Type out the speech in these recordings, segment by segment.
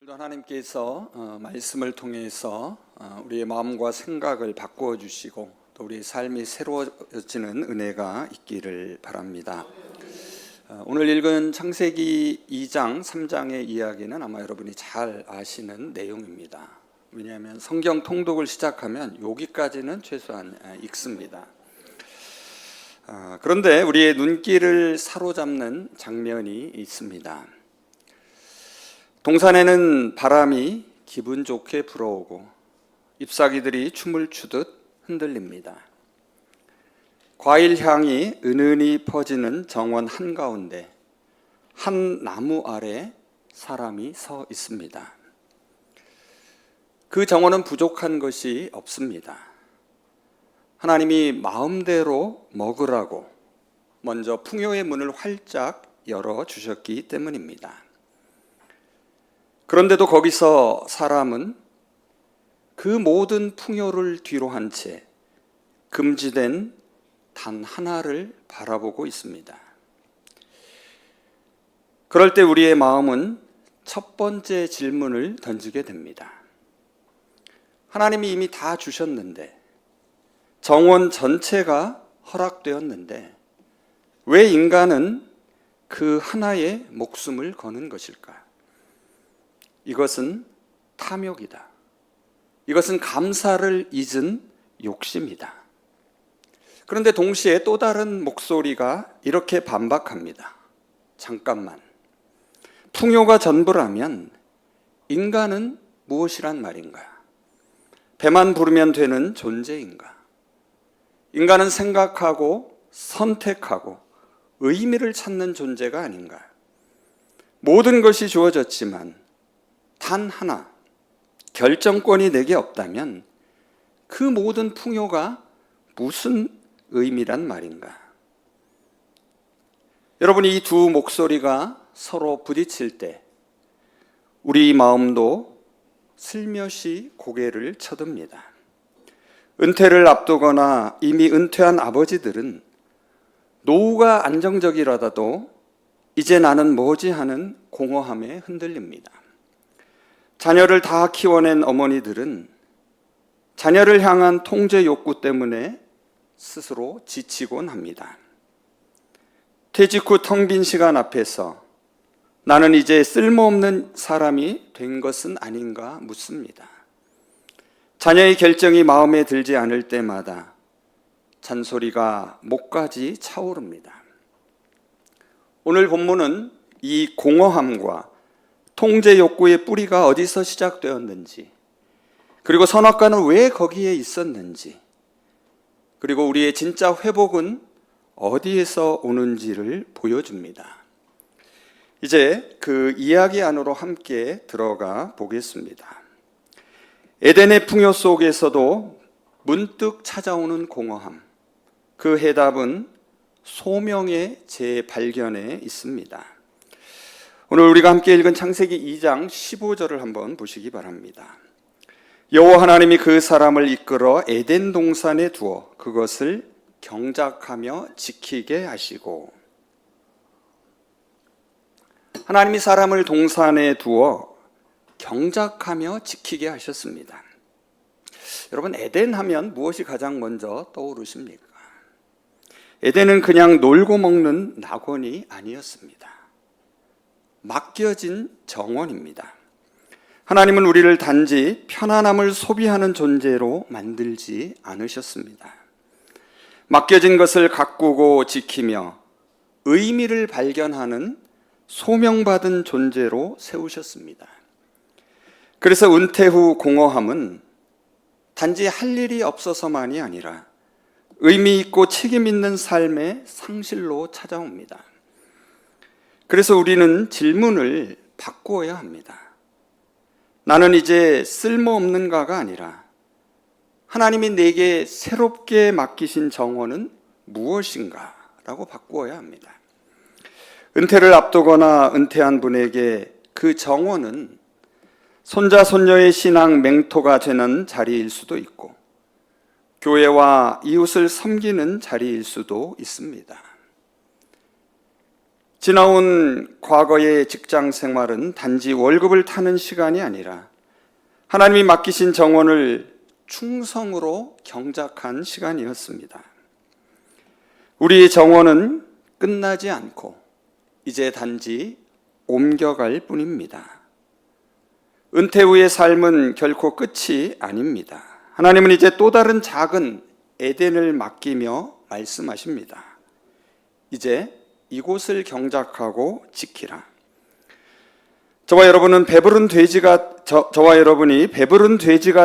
하나님께서 말씀을 통해서 우리의 마음과 생각을 바꾸어 주시고 또 우리의 삶이 새로워지는 은혜가 있기를 바랍니다. 오늘 읽은 창세기 2장, 3장의 이야기는 아마 여러분이 잘 아시는 내용입니다. 왜냐하면 성경 통독을 시작하면 여기까지는 최소한 읽습니다. 그런데 우리의 눈길을 사로잡는 장면이 있습니다. 동산에는 바람이 기분 좋게 불어오고 잎사귀들이 춤을 추듯 흔들립니다. 과일 향이 은은히 퍼지는 정원 한가운데 한 나무 아래 사람이 서 있습니다. 그 정원은 부족한 것이 없습니다. 하나님이 마음대로 먹으라고 먼저 풍요의 문을 활짝 열어주셨기 때문입니다. 그런데도 거기서 사람은 그 모든 풍요를 뒤로 한 채 금지된 단 하나를 바라보고 있습니다. 그럴 때 우리의 마음은 첫 번째 질문을 던지게 됩니다. 하나님이 이미 다 주셨는데, 정원 전체가 허락되었는데 왜 인간은 그 하나의 목숨을 거는 것일까? 이것은 탐욕이다. 이것은 감사를 잊은 욕심이다. 그런데 동시에 또 다른 목소리가 이렇게 반박합니다. 잠깐만. 풍요가 전부라면 인간은 무엇이란 말인가? 배만 부르면 되는 존재인가? 인간은 생각하고 선택하고 의미를 찾는 존재가 아닌가? 모든 것이 주어졌지만 단 하나, 결정권이 내게 없다면 그 모든 풍요가 무슨 의미란 말인가? 여러분이 이 두 목소리가 서로 부딪힐 때 우리 마음도 슬며시 고개를 쳐듭니다. 은퇴를 앞두거나 이미 은퇴한 아버지들은 노후가 안정적이라도 이제 나는 뭐지 하는 공허함에 흔들립니다. 자녀를 다 키워낸 어머니들은 자녀를 향한 통제 욕구 때문에 스스로 지치곤 합니다. 퇴직 후 텅 빈 시간 앞에서 나는 이제 쓸모없는 사람이 된 것은 아닌가 묻습니다. 자녀의 결정이 마음에 들지 않을 때마다 잔소리가 목까지 차오릅니다. 오늘 본문은 이 공허함과 통제 욕구의 뿌리가 어디서 시작되었는지, 그리고 선악과는 왜 거기에 있었는지, 그리고 우리의 진짜 회복은 어디에서 오는지를 보여줍니다. 이제 그 이야기 안으로 함께 들어가 보겠습니다. 에덴의 풍요 속에서도 문득 찾아오는 공허함, 그 해답은 소명의 재발견에 있습니다. 오늘 우리가 함께 읽은 창세기 2장 15절을 한번 보시기 바랍니다. 여호와 하나님이 그 사람을 이끌어 에덴 동산에 두어 그것을 경작하며 지키게 하시고. 하나님이 사람을 동산에 두어 경작하며 지키게 하셨습니다. 여러분, 에덴 하면 무엇이 가장 먼저 떠오르십니까? 에덴은 그냥 놀고 먹는 낙원이 아니었습니다. 맡겨진 정원입니다. 하나님은 우리를 단지 편안함을 소비하는 존재로 만들지 않으셨습니다. 맡겨진 것을 가꾸고 지키며 의미를 발견하는 소명받은 존재로 세우셨습니다. 그래서 은퇴 후 공허함은 단지 할 일이 없어서만이 아니라 의미 있고 책임 있는 삶의 상실로 찾아옵니다. 그래서 우리는 질문을 바꾸어야 합니다. 나는 이제 쓸모없는가가 아니라 하나님이 내게 새롭게 맡기신 정원은 무엇인가? 라고 바꾸어야 합니다. 은퇴를 앞두거나 은퇴한 분에게 그 정원은 손자 손녀의 신앙 맹토가 되는 자리일 수도 있고 교회와 이웃을 섬기는 자리일 수도 있습니다. 지나온 과거의 직장 생활은 단지 월급을 타는 시간이 아니라 하나님이 맡기신 정원을 충성으로 경작한 시간이었습니다. 우리의 정원은 끝나지 않고 이제 단지 옮겨갈 뿐입니다. 은퇴 후의 삶은 결코 끝이 아닙니다. 하나님은 이제 또 다른 작은 에덴을 맡기며 말씀하십니다. 이제 이곳을 경작하고 지키라. 저와 여러분이 배부른 돼지가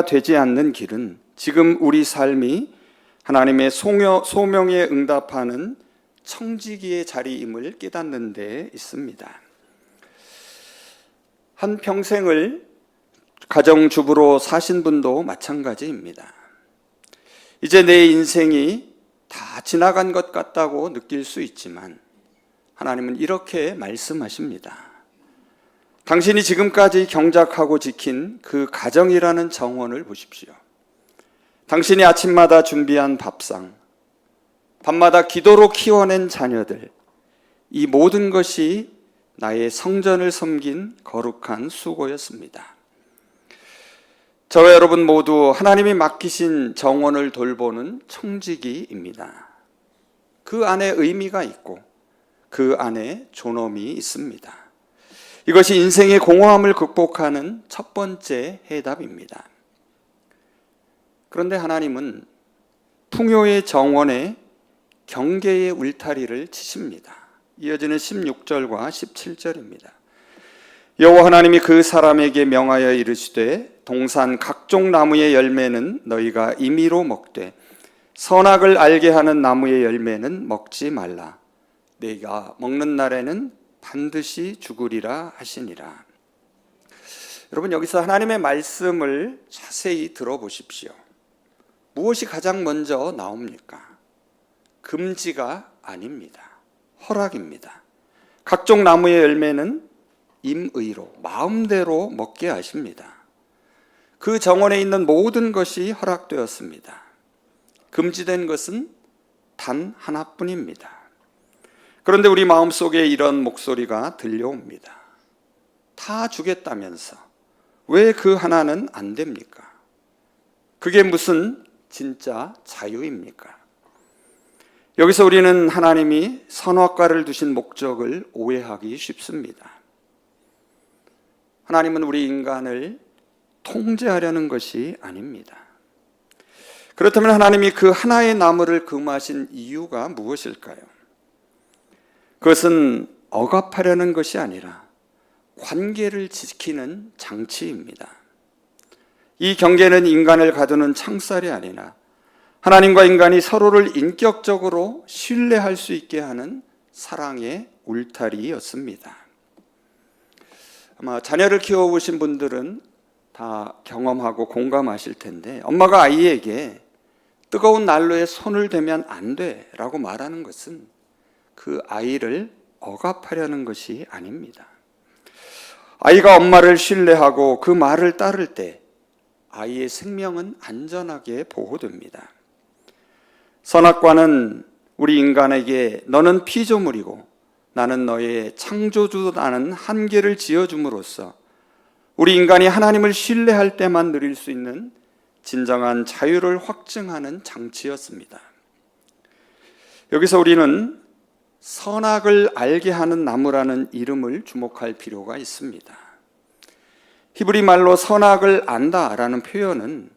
되지 않는 길은 지금 우리 삶이 하나님의 소명에 응답하는 청지기의 자리임을 깨닫는 데 있습니다. 한 평생을 가정주부로 사신 분도 마찬가지입니다. 이제 내 인생이 다 지나간 것 같다고 느낄 수 있지만 하나님은 이렇게 말씀하십니다. 당신이 지금까지 경작하고 지킨 그 가정이라는 정원을 보십시오. 당신이 아침마다 준비한 밥상, 밤마다 기도로 키워낸 자녀들, 이 모든 것이 나의 성전을 섬긴 거룩한 수고였습니다. 저와 여러분 모두 하나님이 맡기신 정원을 돌보는 청지기입니다. 그 안에 의미가 있고 그 안에 존엄이 있습니다. 이것이 인생의 공허함을 극복하는 첫 번째 해답입니다. 그런데 하나님은 풍요의 정원에 경계의 울타리를 치십니다. 이어지는 16절과 17절입니다. 여호와 하나님이 그 사람에게 명하여 이르시되 동산 각종 나무의 열매는 너희가 임의로 먹되 선악을 알게 하는 나무의 열매는 먹지 말라. 네가 먹는 날에는 반드시 죽으리라 하시니라. 여러분, 여기서 하나님의 말씀을 자세히 들어보십시오. 무엇이 가장 먼저 나옵니까? 금지가 아닙니다. 허락입니다. 각종 나무의 열매는 임의로, 마음대로 먹게 하십니다. 그 정원에 있는 모든 것이 허락되었습니다. 금지된 것은 단 하나뿐입니다. 그런데 우리 마음속에 이런 목소리가 들려옵니다. 다 주겠다면서 왜 그 하나는 안 됩니까? 그게 무슨 진짜 자유입니까? 여기서 우리는 하나님이 선악과를 두신 목적을 오해하기 쉽습니다. 하나님은 우리 인간을 통제하려는 것이 아닙니다. 그렇다면 하나님이 그 하나의 나무를 금하신 이유가 무엇일까요? 그것은 억압하려는 것이 아니라 관계를 지키는 장치입니다. 이 경계는 인간을 가두는 창살이 아니라 하나님과 인간이 서로를 인격적으로 신뢰할 수 있게 하는 사랑의 울타리였습니다. 아마 자녀를 키워보신 분들은 다 경험하고 공감하실 텐데, 엄마가 아이에게 뜨거운 난로에 손을 대면 안 돼 라고 말하는 것은 그 아이를 억압하려는 것이 아닙니다. 아이가 엄마를 신뢰하고 그 말을 따를 때 아이의 생명은 안전하게 보호됩니다. 선악과는 우리 인간에게 너는 피조물이고 나는 너의 창조주다는 한계를 지어줌으로써 우리 인간이 하나님을 신뢰할 때만 누릴 수 있는 진정한 자유를 확증하는 장치였습니다. 여기서 우리는 선악을 알게 하는 나무라는 이름을 주목할 필요가 있습니다. 히브리 말로 선악을 안다라는 표현은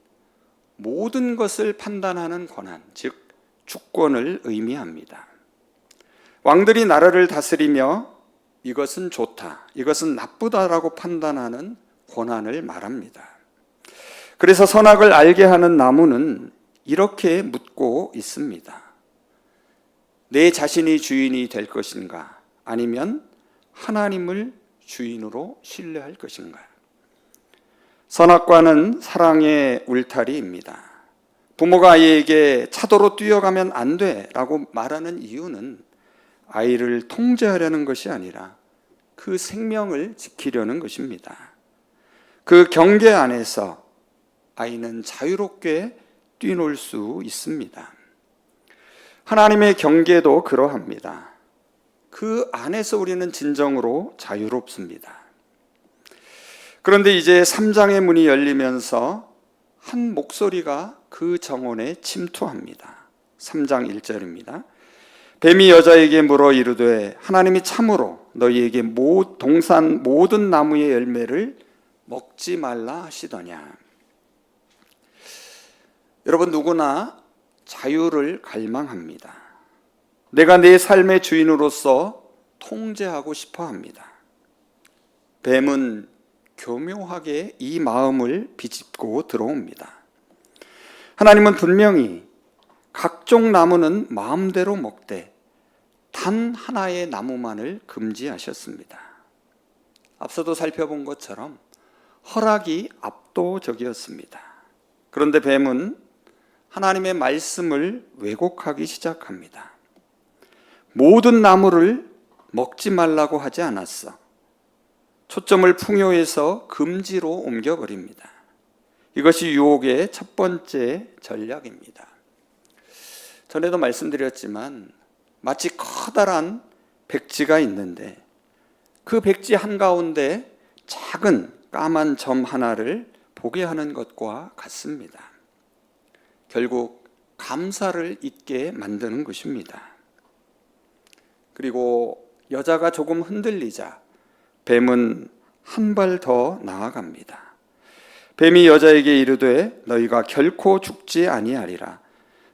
모든 것을 판단하는 권한, 즉 주권을 의미합니다. 왕들이 나라를 다스리며 이것은 좋다, 이것은 나쁘다라고 판단하는 권한을 말합니다. 그래서 선악을 알게 하는 나무는 이렇게 묻고 있습니다. 내 자신이 주인이 될 것인가? 아니면 하나님을 주인으로 신뢰할 것인가? 선악과는 사랑의 울타리입니다. 부모가 아이에게 차도로 뛰어가면 안 돼 라고 말하는 이유는 아이를 통제하려는 것이 아니라 그 생명을 지키려는 것입니다. 그 경계 안에서 아이는 자유롭게 뛰놀 수 있습니다. 하나님의 경계도 그러합니다. 그 안에서 우리는 진정으로 자유롭습니다. 그런데 이제 3장의 문이 열리면서 한 목소리가 그 정원에 침투합니다. 3장 1절입니다. 뱀이 여자에게 물어 이르되 하나님이 참으로 너희에게 동산 모든 나무의 열매를 먹지 말라 하시더냐. 여러분, 누구나 자유를 갈망합니다. 내가 내 삶의 주인으로서 통제하고 싶어 합니다. 뱀은 교묘하게 이 마음을 비집고 들어옵니다. 하나님은 분명히 각종 나무는 마음대로 먹되 단 하나의 나무만을 금지하셨습니다. 앞서도 살펴본 것처럼 허락이 압도적이었습니다. 그런데 뱀은 하나님의 말씀을 왜곡하기 시작합니다. 모든 나무를 먹지 말라고 하지 않았어. 초점을 풍요에서 금지로 옮겨버립니다. 이것이 유혹의 첫 번째 전략입니다. 전에도 말씀드렸지만 마치 커다란 백지가 있는데 그 백지 한가운데 작은 까만 점 하나를 보게 하는 것과 같습니다. 결국 감사를 잊게 만드는 것입니다. 그리고 여자가 조금 흔들리자 뱀은 한 발 더 나아갑니다. 뱀이 여자에게 이르되 너희가 결코 죽지 아니하리라.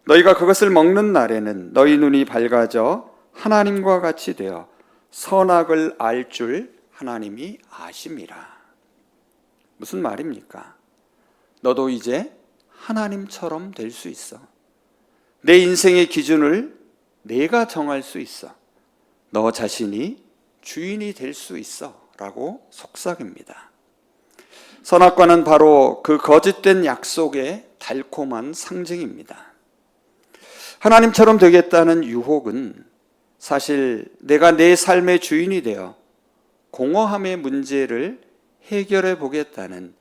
너희가 그것을 먹는 날에는 너희 눈이 밝아져 하나님과 같이 되어 선악을 알 줄 하나님이 아심이라. 무슨 말입니까? 너도 이제 하나님처럼 될 수 있어. 내 인생의 기준을 내가 정할 수 있어. 너 자신이 주인이 될 수 있어 라고 속삭입니다. 선악과는 바로 그 거짓된 약속의 달콤한 상징입니다. 하나님처럼 되겠다는 유혹은 사실 내가 내 삶의 주인이 되어 공허함의 문제를 해결해 보겠다는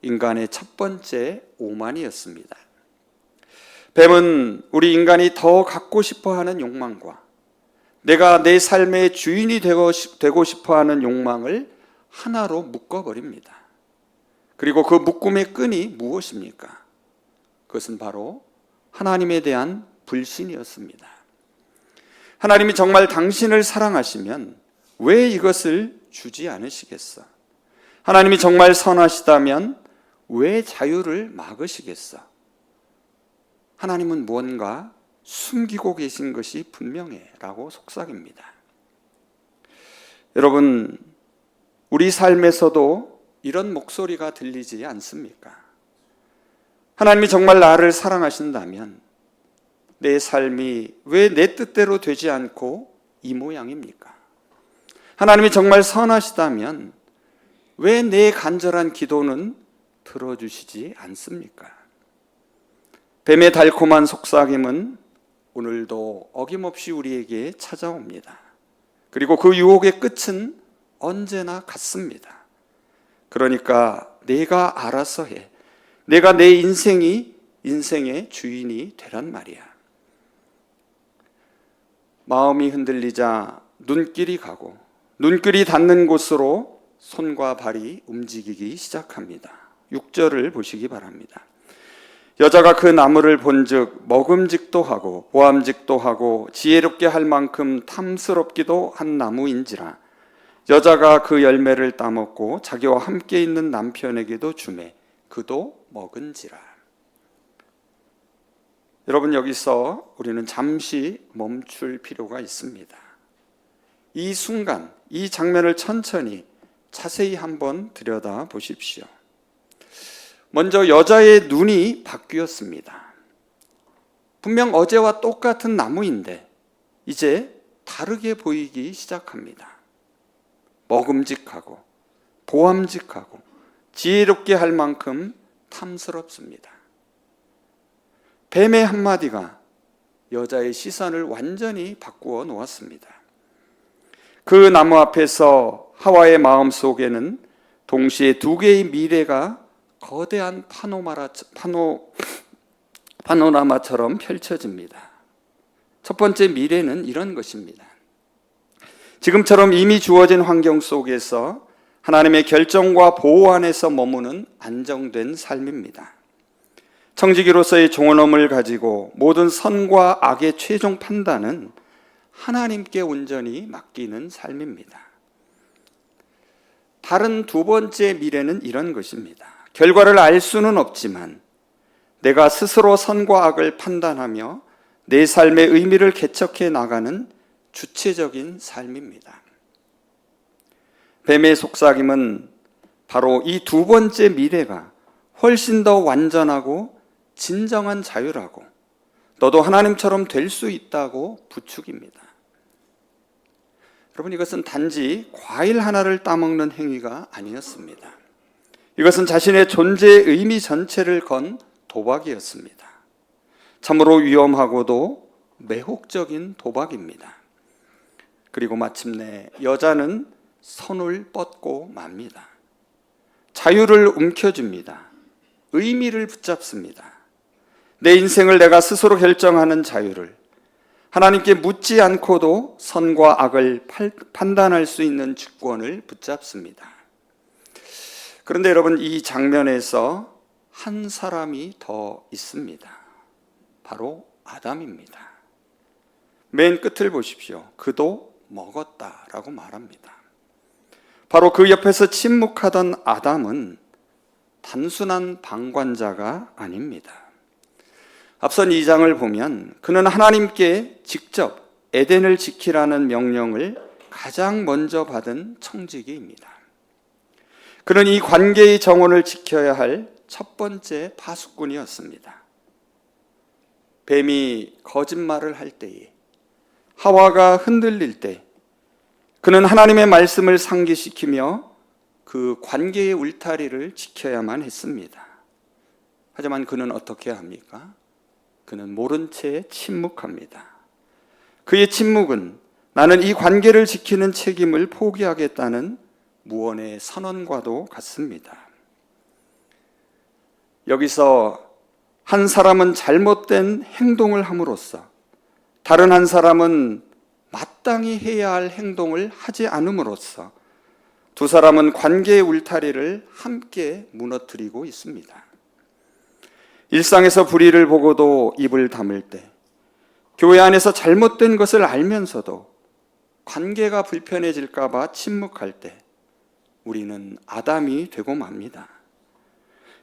인간의 첫 번째 오만이었습니다. 뱀은 우리 인간이 더 갖고 싶어 하는 욕망과 내가 내 삶의 주인이 되고 싶어 하는 욕망을 하나로 묶어버립니다. 그리고 그 묶음의 끈이 무엇입니까? 그것은 바로 하나님에 대한 불신이었습니다. 하나님이 정말 당신을 사랑하시면 왜 이것을 주지 않으시겠어? 하나님이 정말 선하시다면 왜 자유를 막으시겠어? 하나님은 무언가 숨기고 계신 것이 분명해 라고 속삭입니다. 여러분, 우리 삶에서도 이런 목소리가 들리지 않습니까? 하나님이 정말 나를 사랑하신다면 내 삶이 왜 내 뜻대로 되지 않고 이 모양입니까? 하나님이 정말 선하시다면 왜 내 간절한 기도는 들어주시지 않습니까? 뱀의 달콤한 속삭임은 오늘도 어김없이 우리에게 찾아옵니다. 그리고 그 유혹의 끝은 언제나 같습니다. 그러니까 내가 알아서 해. 내가 내 인생의 주인이 되란 말이야. 마음이 흔들리자 눈길이 가고 눈길이 닿는 곳으로 손과 발이 움직이기 시작합니다. 6절을 보시기 바랍니다. 여자가 그 나무를 본즉 먹음직도 하고 보암직도 하고 지혜롭게 할 만큼 탐스럽기도 한 나무인지라. 여자가 그 열매를 따먹고 자기와 함께 있는 남편에게도 주매 그도 먹은지라. 여러분, 여기서 우리는 잠시 멈출 필요가 있습니다. 이 순간, 이 장면을 천천히 자세히 한번 들여다 보십시오. 먼저 여자의 눈이 바뀌었습니다. 분명 어제와 똑같은 나무인데 이제 다르게 보이기 시작합니다. 먹음직하고 보암직하고 지혜롭게 할 만큼 탐스럽습니다. 뱀의 한마디가 여자의 시선을 완전히 바꾸어 놓았습니다. 그 나무 앞에서 하와의 마음 속에는 동시에 두 개의 미래가 거대한 파노라마처럼 펼쳐집니다. 첫 번째 미래는 이런 것입니다. 지금처럼 이미 주어진 환경 속에서 하나님의 결정과 보호 안에서 머무는 안정된 삶입니다. 청지기로서의 종언함을 가지고 모든 선과 악의 최종 판단은 하나님께 온전히 맡기는 삶입니다. 다른 두 번째 미래는 이런 것입니다. 결과를 알 수는 없지만 내가 스스로 선과 악을 판단하며 내 삶의 의미를 개척해 나가는 주체적인 삶입니다. 뱀의 속삭임은 바로 이 두 번째 미래가 훨씬 더 완전하고 진정한 자유라고, 너도 하나님처럼 될 수 있다고 부추깁니다. 여러분, 이것은 단지 과일 하나를 따먹는 행위가 아니었습니다. 이것은 자신의 존재의 의미 전체를 건 도박이었습니다. 참으로 위험하고도 매혹적인 도박입니다. 그리고 마침내 여자는 손을 뻗고 맙니다. 자유를 움켜줍니다. 의미를 붙잡습니다. 내 인생을 내가 스스로 결정하는 자유를, 하나님께 묻지 않고도 선과 악을 판단할 수 있는 주권을 붙잡습니다. 그런데 여러분, 이 장면에서 한 사람이 더 있습니다. 바로 아담입니다. 맨 끝을 보십시오. 그도 먹었다라고 말합니다. 바로 그 옆에서 침묵하던 아담은 단순한 방관자가 아닙니다. 앞선 2장을 보면 그는 하나님께 직접 에덴을 지키라는 명령을 가장 먼저 받은 청지기입니다. 그는 이 관계의 정원을 지켜야 할 첫 번째 파수꾼이었습니다. 뱀이 거짓말을 할 때에, 하와가 흔들릴 때 그는 하나님의 말씀을 상기시키며 그 관계의 울타리를 지켜야만 했습니다. 하지만 그는 어떻게 합니까? 그는 모른 채 침묵합니다. 그의 침묵은 나는 이 관계를 지키는 책임을 포기하겠다는 무언의 선언과도 같습니다. 여기서 한 사람은 잘못된 행동을 함으로써 다른 한 사람은 마땅히 해야 할 행동을 하지 않음으로써 두 사람은 관계의 울타리를 함께 무너뜨리고 있습니다. 일상에서 불의를 보고도 입을 다물 때, 교회 안에서 잘못된 것을 알면서도 관계가 불편해질까 봐 침묵할 때 우리는 아담이 되고 맙니다.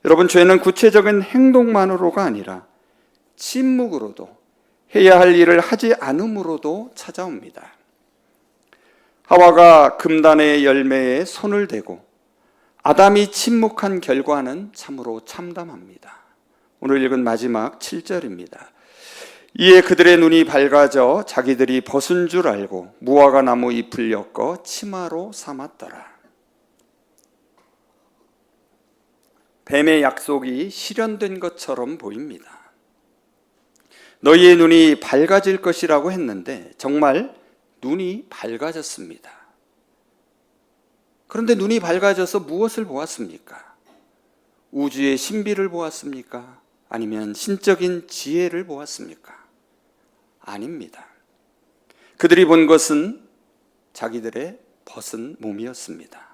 여러분, 죄는 구체적인 행동만으로가 아니라 침묵으로도, 해야 할 일을 하지 않음으로도 찾아옵니다. 하와가 금단의 열매에 손을 대고 아담이 침묵한 결과는 참으로 참담합니다. 오늘 읽은 마지막 7절입니다. 이에 그들의 눈이 밝아져 자기들이 벗은 줄 알고 무화과 나무 잎을 엮어 치마로 삼았더라. 뱀의 약속이 실현된 것처럼 보입니다. 너희의 눈이 밝아질 것이라고 했는데 정말 눈이 밝아졌습니다. 그런데 눈이 밝아져서 무엇을 보았습니까? 우주의 신비를 보았습니까? 아니면 신적인 지혜를 보았습니까? 아닙니다. 그들이 본 것은 자기들의 벗은 몸이었습니다.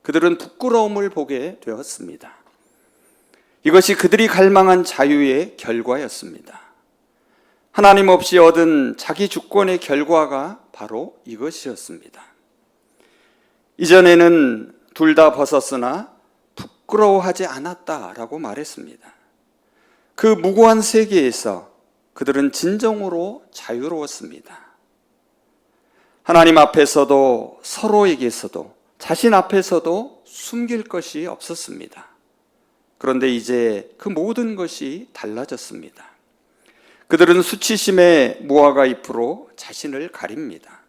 그들은 부끄러움을 보게 되었습니다. 이것이 그들이 갈망한 자유의 결과였습니다. 하나님 없이 얻은 자기 주권의 결과가 바로 이것이었습니다. 이전에는 둘 다 벗었으나 부끄러워하지 않았다라고 말했습니다. 그 무고한 세계에서 그들은 진정으로 자유로웠습니다. 하나님 앞에서도 서로에게서도 자신 앞에서도 숨길 것이 없었습니다. 그런데 이제 그 모든 것이 달라졌습니다. 그들은 수치심의 무화과 잎으로 자신을 가립니다.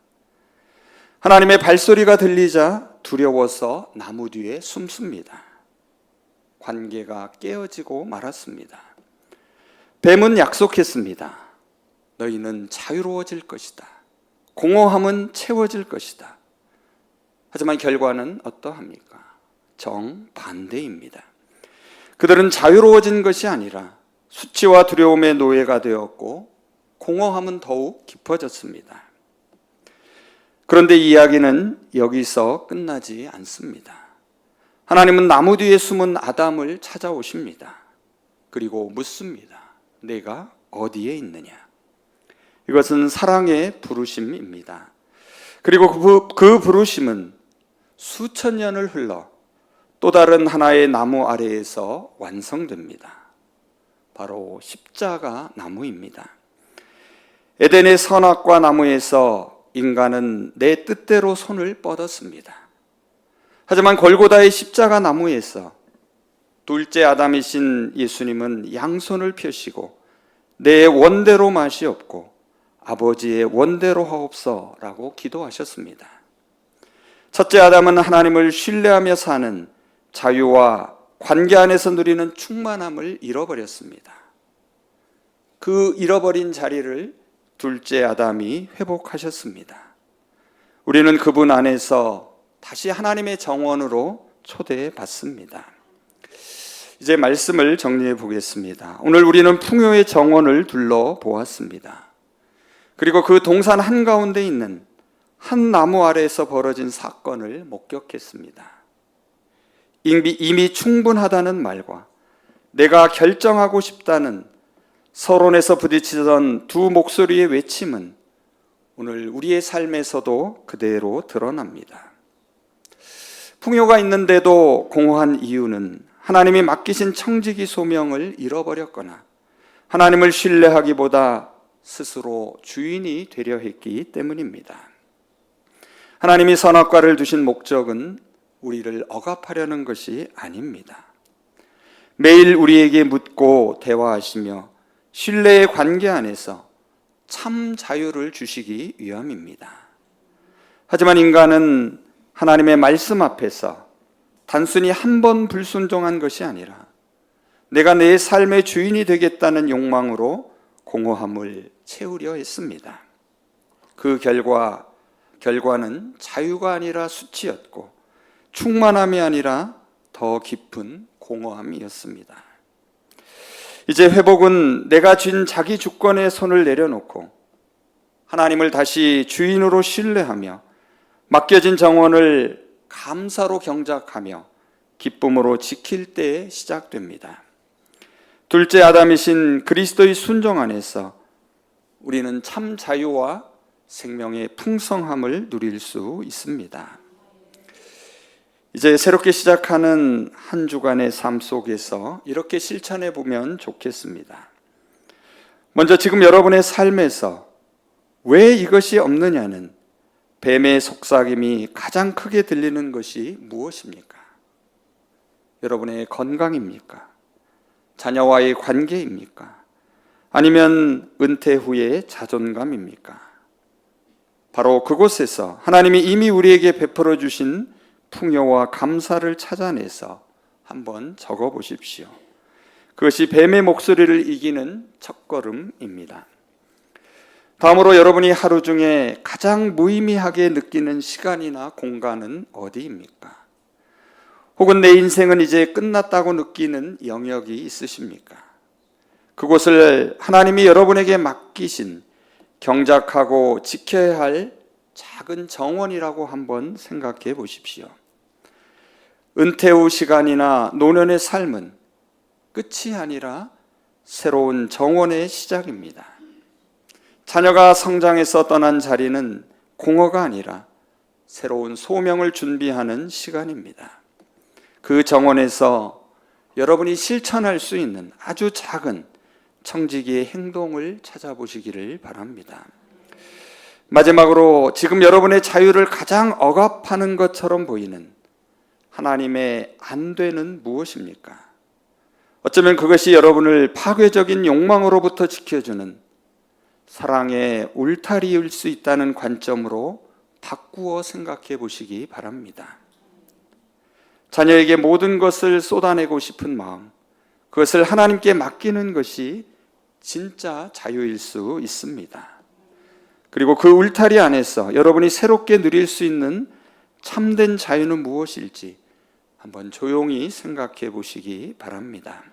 하나님의 발소리가 들리자 두려워서 나무 뒤에 숨습니다. 관계가 깨어지고 말았습니다. 뱀은 약속했습니다. 너희는 자유로워질 것이다. 공허함은 채워질 것이다. 하지만 결과는 어떠합니까? 정반대입니다. 그들은 자유로워진 것이 아니라 수치와 두려움의 노예가 되었고 공허함은 더욱 깊어졌습니다. 그런데 이야기는 여기서 끝나지 않습니다. 하나님은 나무 뒤에 숨은 아담을 찾아오십니다. 그리고 묻습니다. 내가 어디에 있느냐? 이것은 사랑의 부르심입니다. 그리고 그 부르심은 수천 년을 흘러 또 다른 하나의 나무 아래에서 완성됩니다. 바로 십자가 나무입니다. 에덴의 선악과 나무에서 인간은 내 뜻대로 손을 뻗었습니다. 하지만 골고다의 십자가 나무에서 둘째 아담이신 예수님은 양손을 펴시고 내 원대로 맛이 없고 아버지의 원대로 하옵소라고 기도하셨습니다. 첫째 아담은 하나님을 신뢰하며 사는 자유와 관계 안에서 누리는 충만함을 잃어버렸습니다. 그 잃어버린 자리를 둘째 아담이 회복하셨습니다. 우리는 그분 안에서 다시 하나님의 정원으로 초대받습니다. 이제 말씀을 정리해 보겠습니다. 오늘 우리는 풍요의 정원을 둘러보았습니다. 그리고 그 동산 한가운데 있는 한 나무 아래에서 벌어진 사건을 목격했습니다. 이미 충분하다는 말과 내가 결정하고 싶다는 서론에서 부딪히던 두 목소리의 외침은 오늘 우리의 삶에서도 그대로 드러납니다. 풍요가 있는데도 공허한 이유는 하나님이 맡기신 청지기 소명을 잃어버렸거나 하나님을 신뢰하기보다 스스로 주인이 되려 했기 때문입니다. 하나님이 선악과를 두신 목적은 우리를 억압하려는 것이 아닙니다. 매일 우리에게 묻고 대화하시며 신뢰의 관계 안에서 참 자유를 주시기 위함입니다. 하지만 인간은 하나님의 말씀 앞에서 단순히 한 번 불순종한 것이 아니라 내가 내 삶의 주인이 되겠다는 욕망으로 공허함을 채우려 했습니다. 그 결과는 자유가 아니라 수치였고 충만함이 아니라 더 깊은 공허함이었습니다. 이제 회복은 내가 쥔 자기 주권에 손을 내려놓고 하나님을 다시 주인으로 신뢰하며 맡겨진 정원을 감사로 경작하며 기쁨으로 지킬 때에 시작됩니다. 둘째 아담이신 그리스도의 순종 안에서 우리는 참 자유와 생명의 풍성함을 누릴 수 있습니다. 이제 새롭게 시작하는 한 주간의 삶 속에서 이렇게 실천해 보면 좋겠습니다. 먼저 지금 여러분의 삶에서 왜 이것이 없느냐는 뱀의 속삭임이 가장 크게 들리는 것이 무엇입니까? 여러분의 건강입니까? 자녀와의 관계입니까? 아니면 은퇴 후의 자존감입니까? 바로 그곳에서 하나님이 이미 우리에게 베풀어 주신 풍요와 감사를 찾아내서 한번 적어 보십시오. 그것이 뱀의 목소리를 이기는 첫걸음입니다. 다음으로 여러분이 하루 중에 가장 무의미하게 느끼는 시간이나 공간은 어디입니까? 혹은 내 인생은 이제 끝났다고 느끼는 영역이 있으십니까? 그곳을 하나님이 여러분에게 맡기신 경작하고 지켜야 할 작은 정원이라고 한번 생각해 보십시오. 은퇴 후 시간이나 노년의 삶은 끝이 아니라 새로운 정원의 시작입니다. 자녀가 성장해서 떠난 자리는 공허가 아니라 새로운 소명을 준비하는 시간입니다. 그 정원에서 여러분이 실천할 수 있는 아주 작은 청지기의 행동을 찾아보시기를 바랍니다. 마지막으로 지금 여러분의 자유를 가장 억압하는 것처럼 보이는 하나님의 안 되는 무엇입니까? 어쩌면 그것이 여러분을 파괴적인 욕망으로부터 지켜주는 사랑의 울타리일 수 있다는 관점으로 바꾸어 생각해 보시기 바랍니다. 자녀에게 모든 것을 쏟아내고 싶은 마음, 그것을 하나님께 맡기는 것이 진짜 자유일 수 있습니다. 그리고 그 울타리 안에서 여러분이 새롭게 누릴 수 있는 참된 자유는 무엇일지 한번 조용히 생각해 보시기 바랍니다.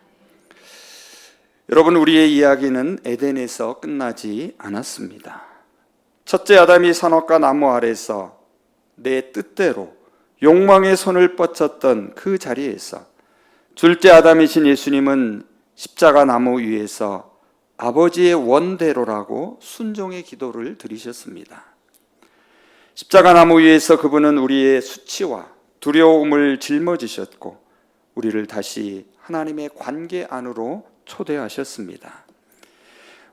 여러분, 우리의 이야기는 에덴에서 끝나지 않았습니다. 첫째 아담이 선악과 나무 아래서 내 뜻대로 욕망의 손을 뻗쳤던 그 자리에서 둘째 아담이신 예수님은 십자가 나무 위에서 아버지의 원대로라고 순종의 기도를 드리셨습니다. 십자가 나무 위에서 그분은 우리의 수치와 두려움을 짊어지셨고 우리를 다시 하나님의 관계 안으로 초대하셨습니다.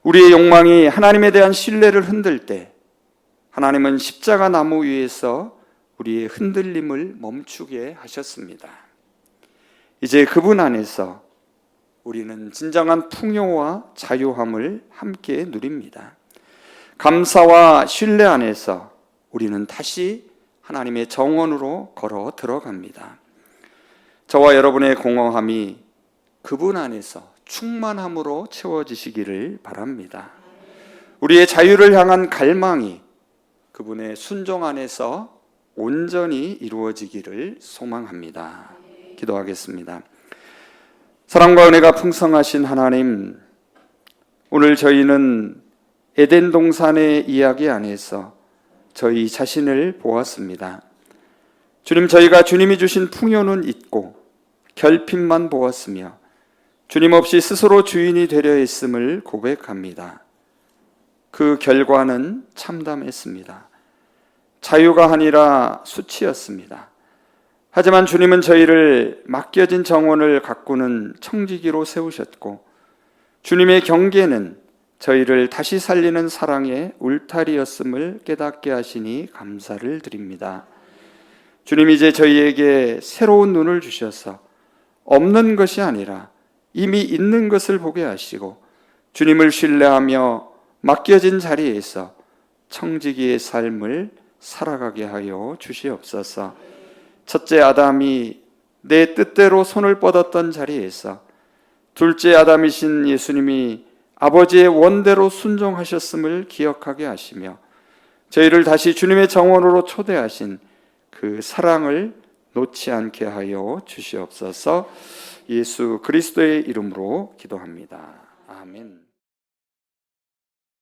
우리의 욕망이 하나님에 대한 신뢰를 흔들 때 하나님은 십자가 나무 위에서 우리의 흔들림을 멈추게 하셨습니다. 이제 그분 안에서 우리는 진정한 풍요와 자유함을 함께 누립니다. 감사와 신뢰 안에서 우리는 다시 하나님의 정원으로 걸어 들어갑니다. 저와 여러분의 공허함이 그분 안에서 충만함으로 채워지시기를 바랍니다. 우리의 자유를 향한 갈망이 그분의 순종 안에서 온전히 이루어지기를 소망합니다. 기도하겠습니다. 사랑과 은혜가 풍성하신 하나님, 오늘 저희는 에덴 동산의 이야기 안에서 저희 자신을 보았습니다. 주님, 저희가 주님이 주신 풍요는 잊고 결핍만 보았으며 주님 없이 스스로 주인이 되려 했음을 고백합니다. 그 결과는 참담했습니다. 자유가 아니라 수치였습니다. 하지만 주님은 저희를 맡겨진 정원을 가꾸는 청지기로 세우셨고 주님의 경계는 저희를 다시 살리는 사랑의 울타리였음을 깨닫게 하시니 감사를 드립니다. 주님, 이제 저희에게 새로운 눈을 주셔서 없는 것이 아니라 이미 있는 것을 보게 하시고 주님을 신뢰하며 맡겨진 자리에서 청지기의 삶을 살아가게 하여 주시옵소서. 첫째 아담이 내 뜻대로 손을 뻗었던 자리에서 둘째 아담이신 예수님이 아버지의 원대로 순종하셨음을 기억하게 하시며 저희를 다시 주님의 정원으로 초대하신 그 사랑을 놓지 않게 하여 주시옵소서. 예수 그리스도의 이름으로 기도합니다. 아멘.